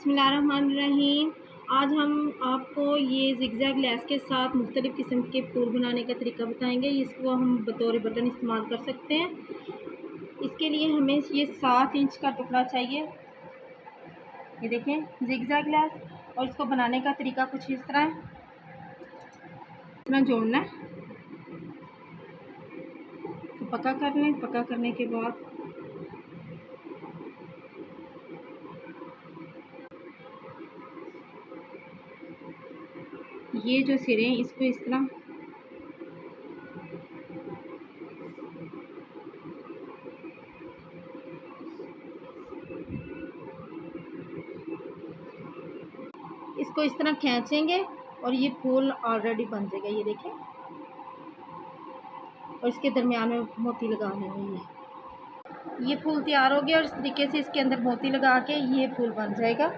बिस्मिल्लाहिर्रहमानिर्रहीम। आज हम आपको ये ज़िगज़ैग लेस के साथ मुख्तलिफ़ किस्म के फूल बनाने का तरीका बताएंगे। इसको हम बतौर बटन इस्तेमाल कर सकते हैं। इसके लिए हमें ये 7 इंच का टुकड़ा चाहिए। ये देखें ज़िगज़ैग लेस, और इसको बनाने का तरीका कुछ इस तरह है। इतना जोड़ना है, तो पक्का कर लें। पक्का करने के बाद ये जो सिरे हैं इसको इस तरह खींचेंगे और ये फूल ऑलरेडी बन जाएगा। ये देखें, और इसके दरमियान में मोती लगा लेंगे। ये फूल तैयार हो गया और इस तरीके से इसके अंदर मोती लगा के ये फूल बन जाएगा।